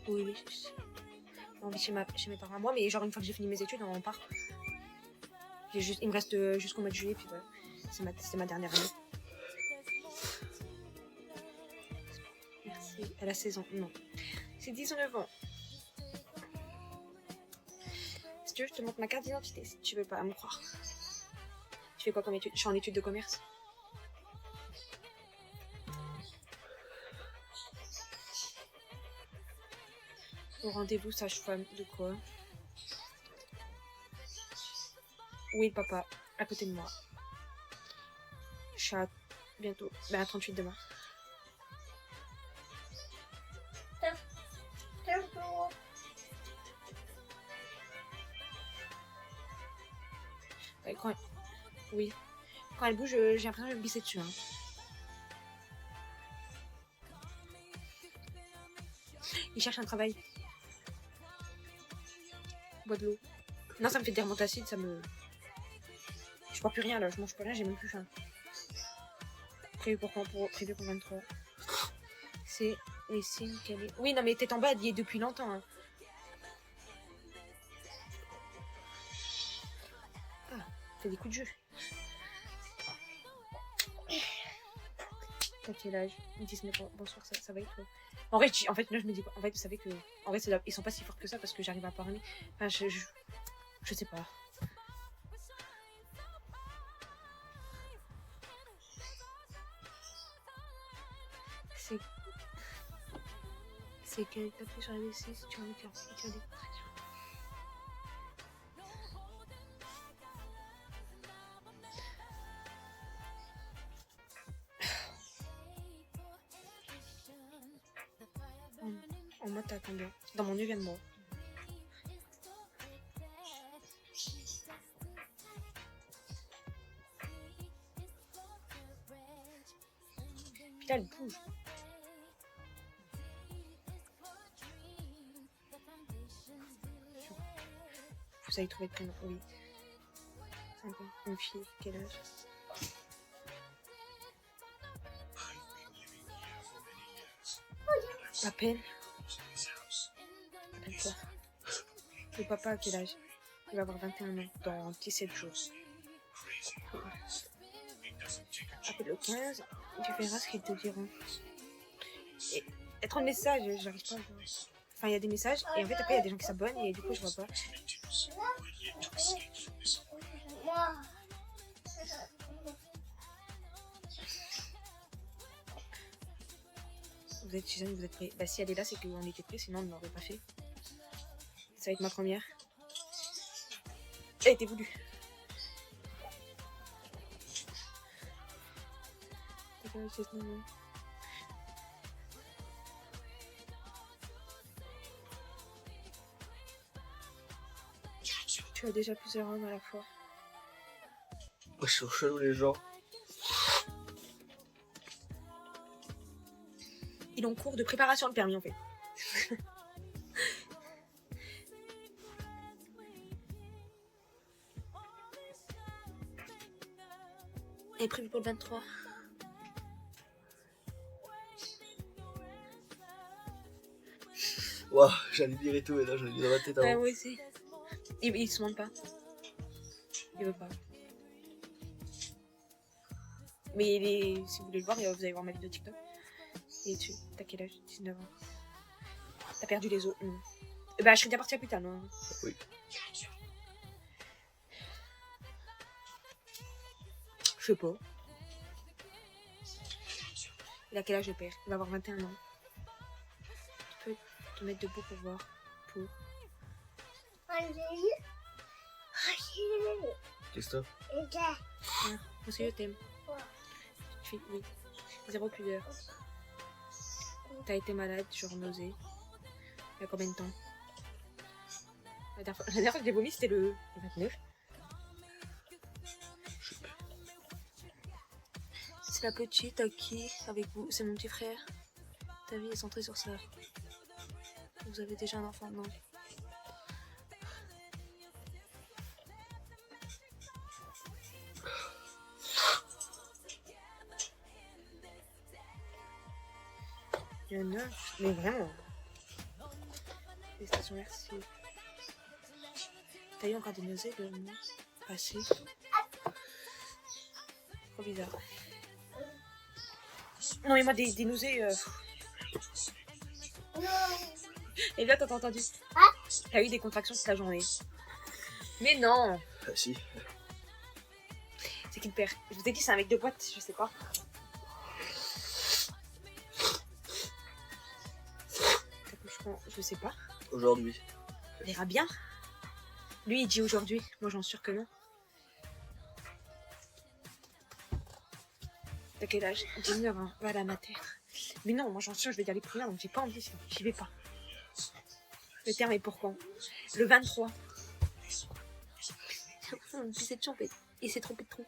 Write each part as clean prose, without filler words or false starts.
Oui, oui. On vit chez mes parents à moi, mais genre une fois que j'ai fini mes études, on part. Il me reste jusqu'au mois de juillet, puis voilà. C'était ma dernière année. Merci. Elle a 16 ans. Non. C'est 19 ans. Si tu veux, je te montre ma carte d'identité, si tu veux pas me croire. Tu fais quoi comme étude? Je suis en études de commerce. Au rendez-vous, sage-femme, de quoi? Oui, papa, à côté de moi. Je suis à bientôt, à 38 demain. Oui. Quand elle bouge, j'ai l'impression que je vais me glisser dessus. Hein. Il cherche un travail. Bois de l'eau. Non, ça me fait des remontées acides, ça me... Je bois plus rien là, je mange plus rien, j'ai même plus faim. Prévu pour 23. C'est les signes qu'elle est... Oui, non mais tête en bas, elle y est depuis longtemps. Hein. Ah, fait des coups de jeu. T'as quel âge? 19 ans. Bonsoir, ça va et toi? En vrai, là, je me dis quoi? En fait, vous savez que... En vrai, ils sont pas si forts que ça parce que j'arrive à parler. Enfin, je sais pas. C'est qu'elle t'appuie sur la V6 si tu as des contractions. En moi, t'as combien? Dans mon 9e mois. Puis là, elle bouge. Vous avez trouvé le prénom? Oui. Sympa. Une fille, quel âge? À peine. À peine quoi? Le papa, à quel âge? Il va avoir 21 ans dans 17 jours. Après le 15, tu verras ce qu'ils te diront. Et être en message, j'arrive pas à voir. Enfin, il y a des messages, et en fait, après, il y a des gens qui s'abonnent, et du coup, je vois pas. Vous êtes Suzanne, vous êtes prêts? Bah, si elle est là, c'est qu'on était prêts, sinon on ne l'aurait pas fait. Ça va être ma première. Elle a été voulue. Tu as déjà plusieurs hommes à la fois. Moi, je suis chelou, les gens. Il est en cours de préparation de permis, en fait. Elle est prévue pour le 23. Waouh, j'allais dire et tout, et là, j'allais dire dans ma tête avant. Ouais, moi aussi. Il se demande pas. Il veut pas. Mais si vous voulez le voir, vous allez voir ma vidéo TikTok. Il est dessus. T'as quel âge? 19 ans. T'as perdu les os? Non. Bah, je serais déjà partie à plus tard, non? Oui. Je sais pas. Il a quel âge, le père? Il va avoir 21 ans. Tu peux te mettre debout pour voir. Pour. Christophe. Monsieur, je t'aime. Tu fais oui. 0 pudeur. T'as été malade, genre nausée. Il y a combien de temps? La dernière fois que j'ai vomi, c'était le 29. C'est la petite à qui, avec vous? C'est mon petit frère. Ta vie est centrée sur ça. Vous avez déjà un enfant? Non. Il y en a, mais vraiment. Félicitations, merci. T'as eu encore des nausées de moi passer. Trop bizarre. Non mais moi des nausées... Et là t'as entendu? T'as eu des contractions toute la journée. Mais non. Ah si. C'est qui le père? Je vous ai dit c'est un mec de boîte, je sais pas. Je sais pas. Aujourd'hui. On verra bien. Lui il dit aujourd'hui, moi j'en suis sûre que non. T'as quel âge? 19 ans, va à la mater. Mais non, moi j'en suis sûre, je vais dire les premières, donc j'ai pas envie, j'y vais pas. Le terme est pour quand? Le 23. Puis c'est trompé. Il s'est trompé de trou.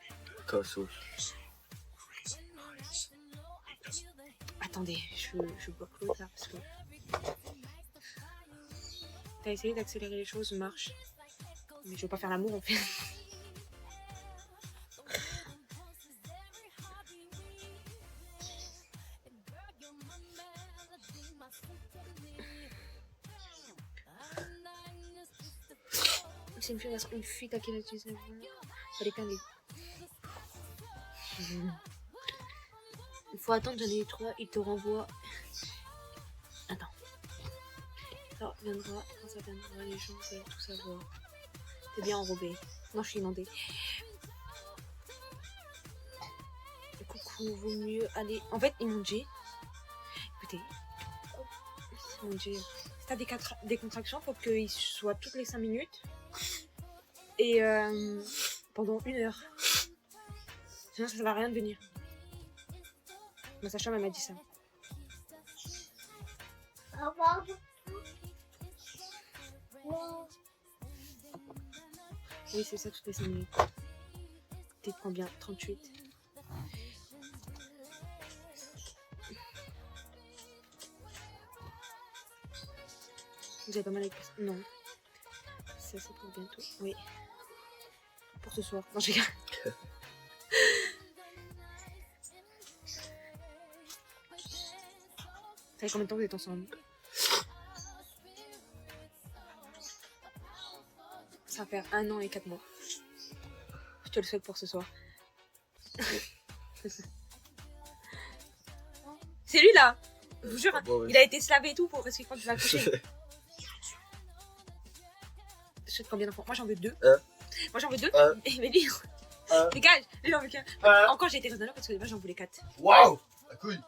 Casse-toi. Attendez, je bloque l'autre là parce que. T'as essayé d'accélérer les choses, marche. Mais je veux pas faire l'amour en fait. C'est une fille, t'as quel âge? 19 ans. Elle est plein de... Il faut attendre, j'en ai eu 3, il te renvoie. Attends. Ça viendra, quand ça viendra, les gens veulent tout savoir. T'es bien enrobé. Non, je suis inondée. Coucou, vaut mieux aller. En fait, ils m'ont dit. Écoutez. Ils m'ont dit. Si t'as des contractions, faut qu'ils soient toutes les 5 minutes. Et pendant 1 heure. Sinon, ça va rien devenir. Ma sage-femme, elle m'a dit ça. Oui, c'est ça, toutes les 5 minutes. T'es combien? 38. Vous avez pas mal avec ça? Non. Ça, c'est pour bientôt. Oui. Pour ce soir. Non, je regarde. Ça fait combien de temps que vous êtes ensemble? Ça va faire 1 an et 4 mois. Je te le souhaite pour ce soir. C'est lui là. Je vous jure, bon, ouais. il a été slavé et tout pour rester quand il va accoucher. Je souhaite combien d'enfants? Moi j'en veux 2. Moi j'en veux 2. Mais lui, dégage. Lui j'en veux qu'un. Encore j'ai été raisonnable parce que moi j'en voulais 4. Waouh, la couille.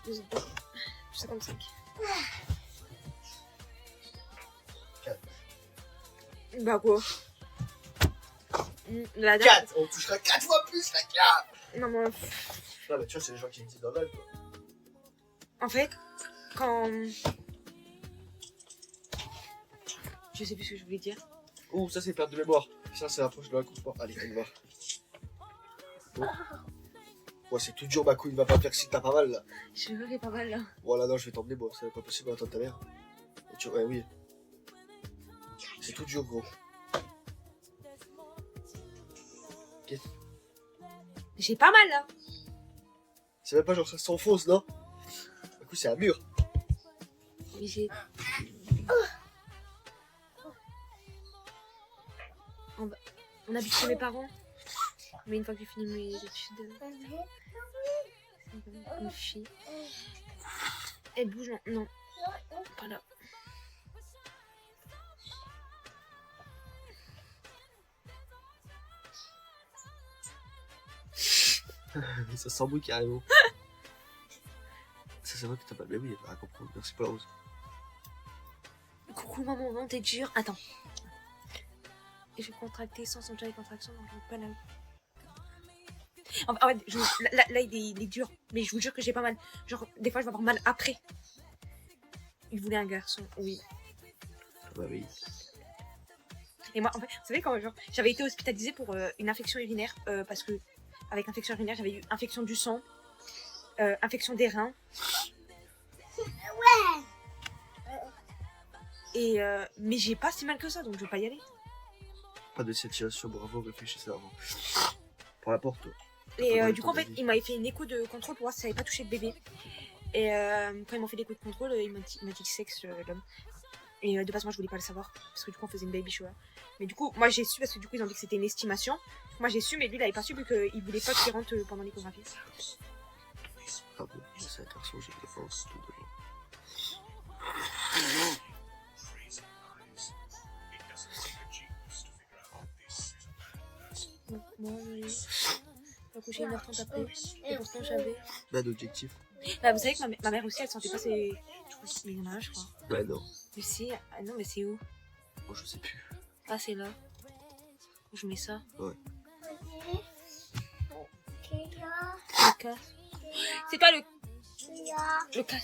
Vous êtes 55. 4. Bah quoi? La dame... 4. On touchera 4 fois plus la 4. Non mais... Non mais tu vois, c'est les gens qui me disent normal quoi. En fait, quand... Je sais plus ce que je voulais dire. Ouh, ça c'est perte de mémoire. Ça c'est l'approche de la course sport. Allez, on y va. Bon. Ouais, c'est tout dur ma couille, va pas faire que si t'as pas mal là. Je me fais pas mal là. Voilà, non, je vais t'emmener moi, c'est pas possible d'attendre ta mère. Et tu... Ouais, oui. C'est tout dur gros. Qu'est-ce? J'ai pas mal là. C'est même pas genre ça s'enfonce, non? Du coup, c'est un mur. Mais j'ai... On habite chez mes parents. Mais une fois que j'ai fini mes études... Une fille. Elle bouge, non. Pas là. Ça s'embrouille carrément. Ça c'est vrai que t'as pas de oui, elle va comprendre. Merci pour la rose. Coucou maman, non t'es dur. Attends. Et je vais contracter sans sentir les contractions, donc je vais pas là. En fait, là il est dur. Mais je vous jure que j'ai pas mal. Genre, des fois je vais avoir mal après. Il voulait un garçon, oui. Ah bah oui. Et moi, en fait, vous savez quand genre, j'avais été hospitalisée pour une infection urinaire parce que avec infection urinaire, j'avais eu infection du sang, infection des reins. Et mais j'ai pas si mal que ça, donc je vais pas y aller. Pas de situation, bravo, réfléchissez avant. Pour la porte, toi. Et Comment du coup, en fait, ton il m'avait fait une écho de contrôle pour voir si ça avait pas touché le bébé. Et quand ils m'ont fait l'écho de contrôle, il m'a dit sexe l'homme. Et de base, moi, je voulais pas le savoir. Parce que du coup, on faisait une baby shower. Mais du coup, moi, j'ai su parce que du coup, ils ont dit que c'était une estimation. Moi, j'ai su, mais lui, il avait pas su vu qu'il voulait pas qu'il rentre pendant l'échographie. Ah bon, c'est un garçon, j'ai des forces tout devant. Bon, moi, j'ai accouché 1h30 après. Et pourtant, j'avais. Bah, d'objectif. Bah, vous savez que ma mère aussi, elle sentait pas ses. Mais il y en a un, je crois. Bah, non. Mais si. Ah non, mais c'est où? Moi, je sais plus. Ah, c'est là. Où je mets ça? Ouais. Le cas. C'est pas le. Le cas,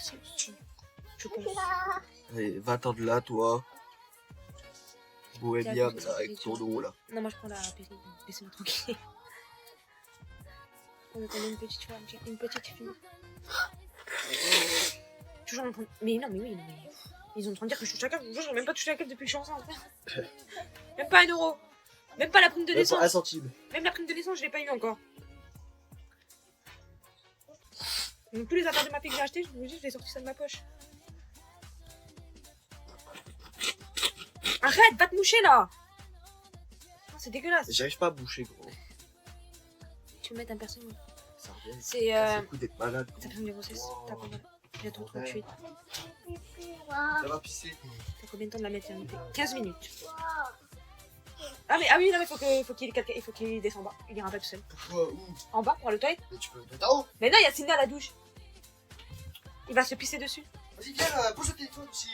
je pense. Allez, va-t'en de là, toi. Bohémia, Tiens, avec ton nom, là. Non, moi je prends la péri. Laissez-moi tranquille. On attend une petite femme, une petite fille. Toujours en train de... Mais non, mais oui, mais... Ils ont en train de dire que je touche la cave. Moi, j'ai même pas touché la cave depuis que je suis enceinte. Même pas 1 euro. Même pas la prime de Même pas un naissance. centime. Même la prime de naissance, je l'ai pas eu encore. Donc tous les apparts de ma fille que j'ai acheté, je vous dis, je l'ai sorti ça de ma poche. Arrête, va te moucher là. C'est dégueulasse. J'arrive pas à boucher, gros. Tu veux mettre un personnage. Ça revient. C'est C'est le coup d'être malade. ça fait une grossesse. T'as combien? J'ai trop 38. Ça va pisser. T'as combien de temps de la maternité? 15 minutes. Ah oui, non mais faut qu'il descende en bas. Il ira pas tout seul. Pourquoi? Où? En bas pour le toilette. Mais tu peux mettre en haut. Mais non, il y a Cindy à la douche. Il va se pisser dessus. Vas-y, viens, pose le téléphone aussi.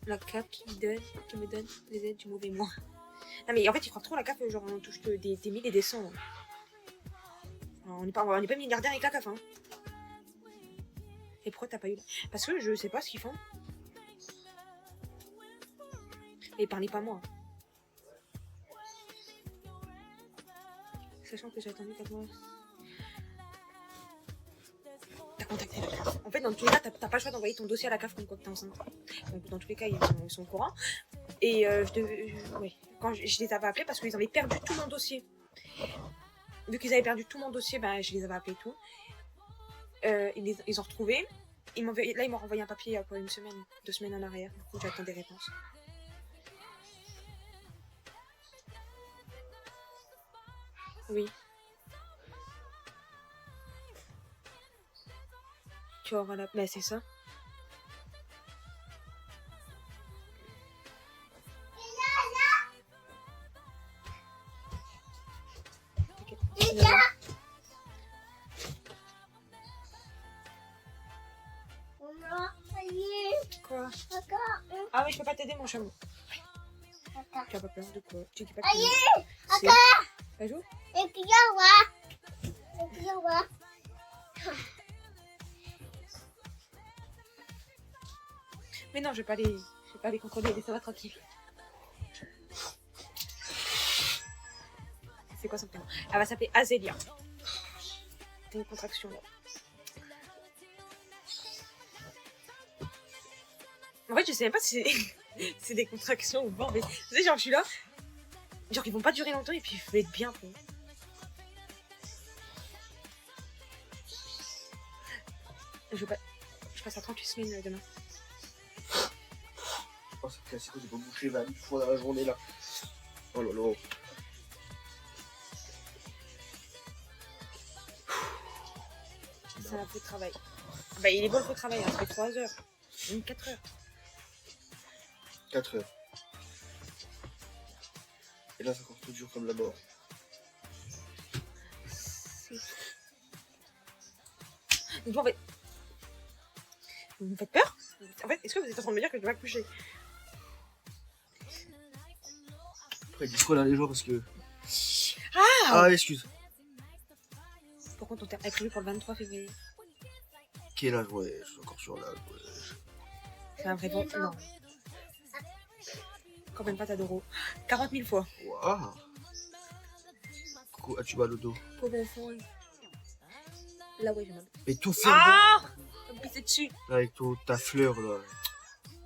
La CAF qui me donne les aides du mauvais moi. Non mais en fait, il croit trop la CAF, genre on touche que des 1000 et des 100. Alors, on n'est pas milliardaire avec la CAF, hein. Et pourquoi t'as pas eu? Parce que je sais pas ce qu'ils font. Et parlez pas moi. Sachant que j'ai attendu 4 mois. T'as contacté la CAF. En fait, dans tous les cas, t'as pas le choix d'envoyer ton dossier à la CAF comme quoi que t'es enceinte. Donc, dans tous les cas, ils sont au courant. Et ouais, quand je les avais appelés parce qu'ils avaient perdu tout mon dossier. Vu qu'ils avaient perdu tout mon dossier, bah, je les avais appelés et tout. Ils ont retrouvé. Là, ils m'ont renvoyé un papier il y a quoi, 1 semaine, 2 semaines en arrière. Du coup, j'attends des réponses. Oui. Tu auras la... Bah, c'est ça. Okay. Quoi? Ah oui, je peux pas t'aider, mon chameau. Tu as pas peur de quoi? Tu dis pas que c'est... Ça joue? Mais non, je vais pas les contrôler, laissez-moi tranquille. C'est quoi son prénom? Elle va s'appeler Azélia. C'est une contraction là. En fait, je sais même pas si c'est des contractions ou pas. Mais tu sais, genre, je suis là. Genre, ils vont pas durer longtemps et puis il faut être bien pour. Je passe à 38 semaines demain. Je pense que c'est quoi, j'ai pas bouché 20 fois dans la journée là. Oh là là. C'est un peu de travail. Bah, il est bon le travail, hein. Ça fait 3 heures. Même 4 heures. 4 heures. Et là, c'est encore tout dur comme la mort. Donc, en fait, vous me faites peur? En fait, est-ce que vous êtes en train de me dire que je dois accoucher? Après, ils disent quoi là les gens parce que. Ah, excuse. pourquoi ton terme est prévu pour le 23 février? Quel âge? Ouais, je suis encore sur l'âge. Ouais. C'est un vrai bon. Non. Combien de patates d'euros? 40 000 fois. Waouh. Coucou, as-tu mal au dos? Pauvre enfant. Là, ouais, j'ai mal. Mais tout fait. Ah! On me pissait dessus. Là, avec ta fleur là.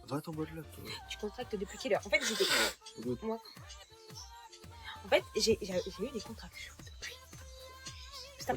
Va ton mode là, toi. Tu contractes depuis quelle heure? En fait, j'étais. Moi. En En fait, j'ai eu des contractions depuis